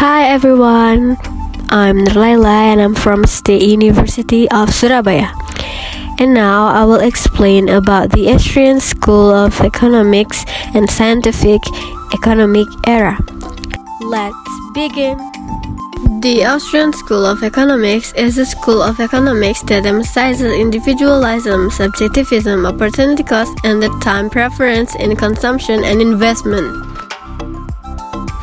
Hi everyone, I'm Nurlaila and I'm from State University of Surabaya. And now I will explain about the Austrian School of Economics and Scientific Economic era. Let's begin. The Austrian School of Economics is a school of economics that emphasizes individualism, subjectivism, opportunity cost, and the time preference in consumption and investment.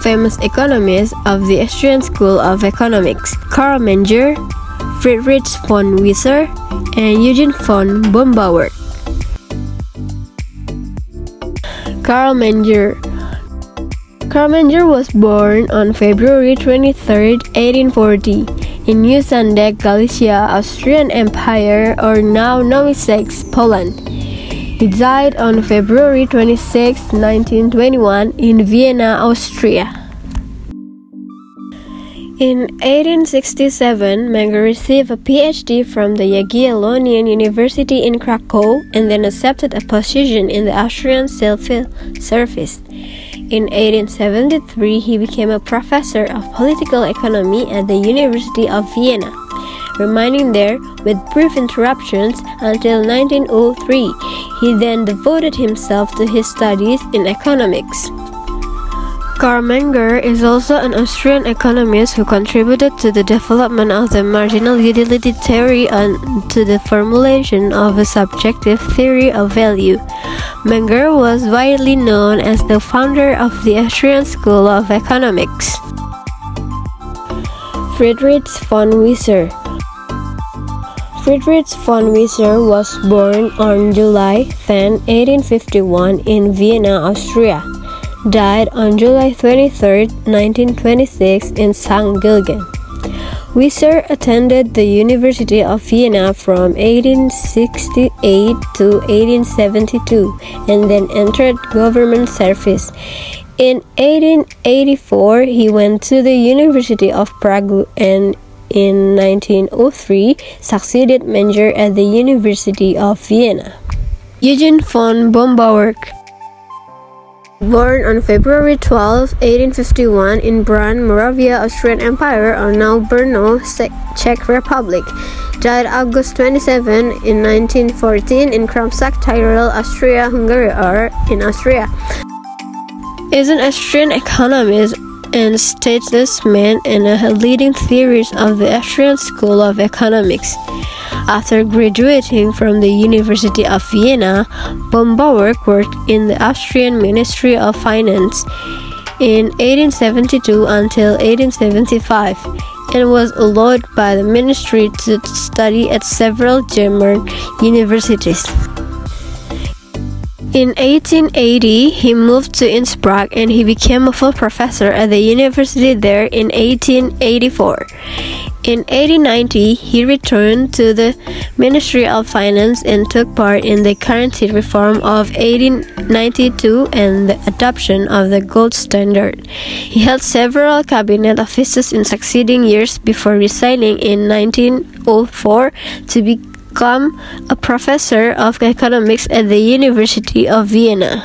Famous economists of the Austrian School of Economics: Karl Menger, Friedrich von Wieser, and Eugene von Hindenburg. Karl Menger was born on February 23, 1840, in Neusandeck, Galicia, Austrian Empire, or now Nowy Sącz, Poland. He died on February 26, 1921, in Vienna, Austria. In 1867, Menger received a PhD from the Jagiellonian University in Krakow and then accepted a position in the Austrian Civil Service. In 1873, he became a professor of political economy at the University of Vienna, remaining there with brief interruptions until 1903. He then devoted himself to his studies in economics. Karl Menger is also an Austrian economist who contributed to the development of the marginal utility theory and to the formulation of a subjective theory of value. Menger was widely known as the founder of the Austrian School of Economics. Friedrich von Wieser. Friedrich von Wieser was born on July 10, 1851 in Vienna, Austria. Died on July 23, 1926 in St. Gilgen. Wieser attended the University of Vienna from 1868 to 1872 and then entered government service. In 1884, he went to the University of Prague and in 1903 succeeded Menger at the University of Vienna. Eugene von Hindenburg. Born on February 12, 1851 in Bran, Moravia, Austrian Empire, or now Brno, Czech Republic. Died August 27 in 1914 in Kramsak, Tyrol, Austria-Hungary, or in Austria. Is an Austrian economist and statesman and a leading theorist of the Austrian School of Economics. After graduating from the University of Vienna, Hindenburg worked in the Austrian Ministry of Finance in 1872 until 1875 and was allowed by the ministry to study at several German universities. In 1880, he moved to Innsbruck and he became a full professor at the university there in 1884. In 1890, he returned to the Ministry of Finance and took part in the currency reform of 1892 and the adoption of the gold standard. He held several cabinet offices in succeeding years before resigning in 1904 to become a professor of economics at the University of Vienna.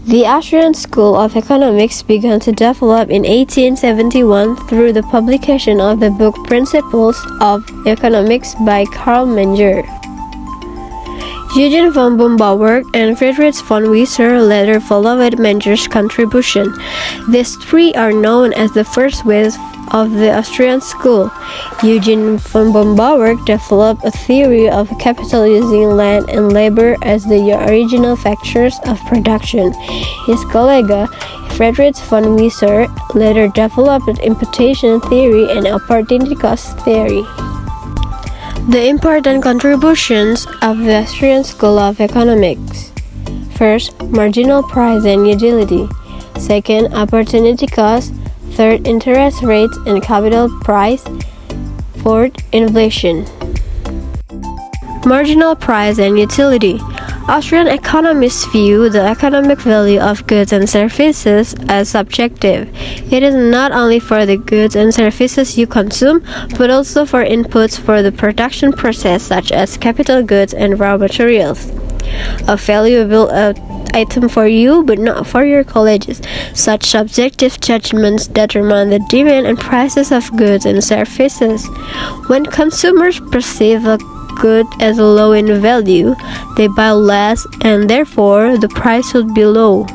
The Austrian School of Economics began to develop in 1871 through the publication of the book Principles of Economics by Karl Menger. Eugene von Hindenburg and Friedrich von Wieser later followed Menger's contribution. These three are known as the first wave of the Austrian school. Eugene von Hindenburg developed a theory of capital using land and labor as the original factors of production. His colleague Friedrich von Wieser later developed imputation theory and opportunity cost theory. The important contributions of the Austrian School of Economics: first, marginal price and utility; second, opportunity cost; third, interest rates and capital price; fourth, inflation. Marginal price and utility. Austrian economists view the economic value of goods and services as subjective. It is not only for the goods and services you consume, but also for inputs for the production process such as capital goods and raw materials. a valuable item for you but not for your colleges. Such subjective judgments determine the demand and prices of goods and services. When consumers perceive a good as low in value, they buy less and therefore the price would be low.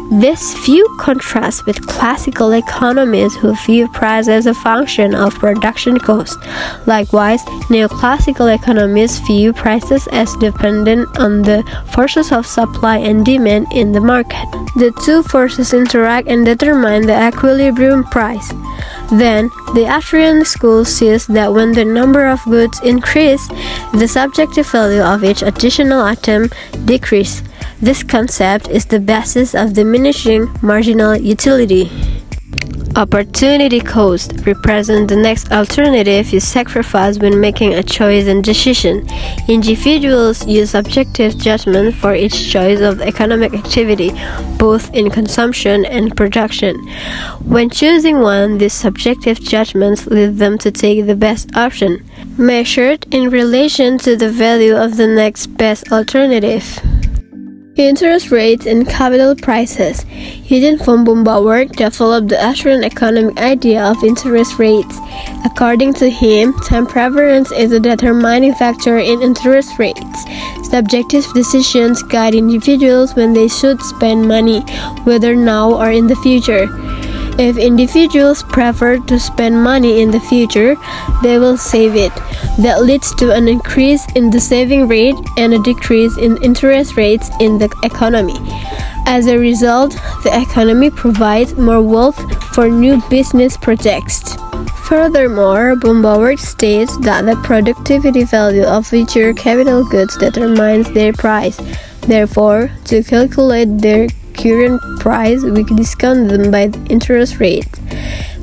This view contrasts with classical economists who view price as a function of production cost. Likewise, neoclassical economists view prices as dependent on the forces of supply and demand in the market. The two forces interact and determine the equilibrium price. Then, the Austrian school sees that when the number of goods increase, the subjective value of each additional item decreases. This concept is the basis of diminishing marginal utility. Opportunity cost represents the next alternative you sacrifice when making a choice and decision. Individuals use subjective judgment for each choice of economic activity, both in consumption and production. When choosing one, these subjective judgments lead them to take the best option, measured in relation to the value of the next best alternative. Interest rates and capital prices. Eugene von Hindenburg developed the Austrian economic idea of interest rates. According to him, time preference is a determining factor in interest rates. Subjective decisions guide individuals when they should spend money, whether now or in the future. If individuals prefer to spend money in the future, they will save it. That leads to an increase in the saving rate and a decrease in interest rates in the economy. As a result, the economy provides more wealth for new business projects. Furthermore, Hindenburg states that the productivity value of future capital goods determines their price. Therefore, to calculate their current price, we discount them by the interest rate.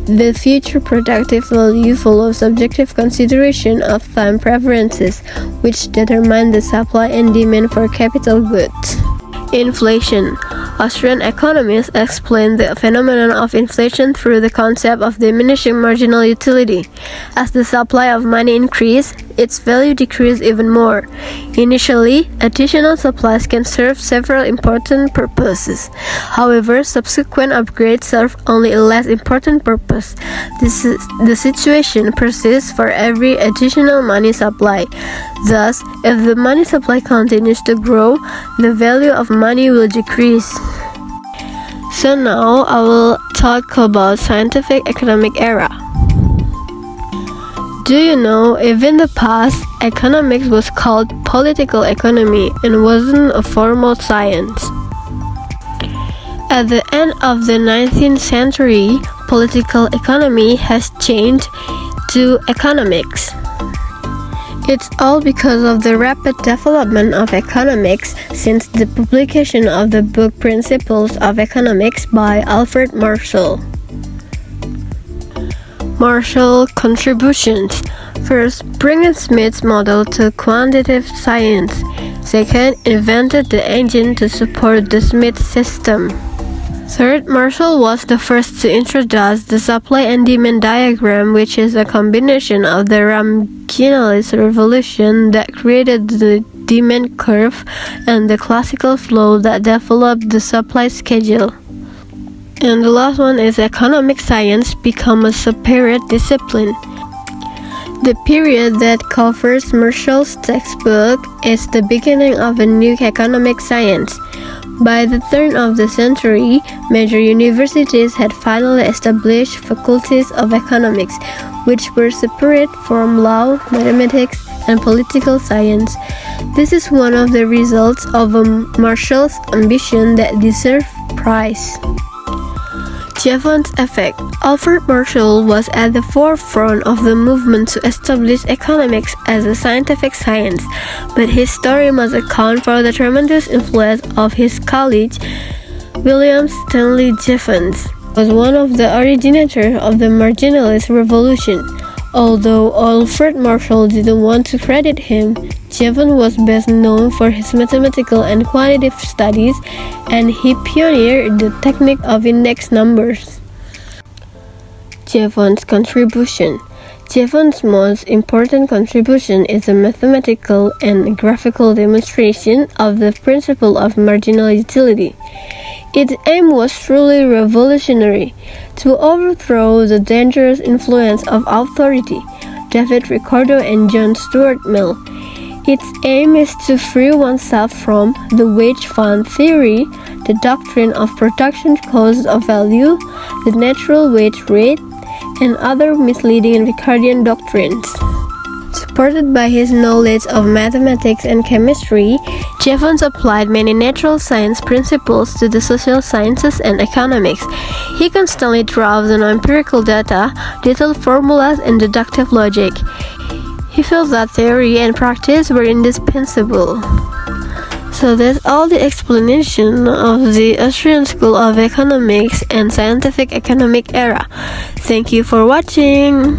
The future productive value follows subjective consideration of time preferences, which determine the supply and demand for capital goods. Inflation. Austrian economists explain the phenomenon of inflation through the concept of diminishing marginal utility. As the supply of money increases, its value decreases even more. Initially, additional supplies can serve several important purposes. However, subsequent upgrades serve only a less important purpose. The situation persists for every additional money supply. Thus, if the money supply continues to grow, the value of money will decrease. So now I will talk about scientific economic era. Do you know, even in the past, economics was called political economy and wasn't a formal science. At the end of the 19th century, political economy has changed to economics. It's all because of the rapid development of economics since the publication of the book Principles of Economics by Alfred Marshall. Marshall contributions. First, bringing Smith's model to quantitative science. Second, invented the engine to support the Smith system. Third, Marshall was the first to introduce the supply and demand diagram, which is a combination of the Ramginalist revolution that created the demand curve and the classical flow that developed the supply schedule. And the last one is economic science become a separate discipline. The period that covers Marshall's textbook is the beginning of a new economic science. By the turn of the century, major universities had finally established faculties of economics, which were separate from law, mathematics, and political science. This is one of the results of Marshall's ambition that deserved praise. Jevons effect. Alfred Marshall was at the forefront of the movement to establish economics as a scientific science, but his story must account for the tremendous influence of his colleague, William Stanley Jevons, was one of the originators of the marginalist revolution. Although Alfred Marshall didn't want to credit him, Jevons was best known for his mathematical and quantitative studies, and he pioneered the technique of index numbers. Jevons' contribution. Jevon's most important contribution is a mathematical and graphical demonstration of the principle of marginal utility. Its aim was truly revolutionary: to overthrow the dangerous influence of authority. David Ricardo and John Stuart Mill. Its aim is to free oneself from the wage fund theory, the doctrine of production cost of value, the natural wage rate, and other misleading Ricardian doctrines. Supported by his knowledge of mathematics and chemistry, Jevons applied many natural science principles to the social sciences and economics. He constantly draws on empirical data, detailed formulas, and deductive logic. He felt that theory and practice were indispensable. So that's all the explanation of the Austrian School of Economics and Scientific Economic era. Thank you for watching.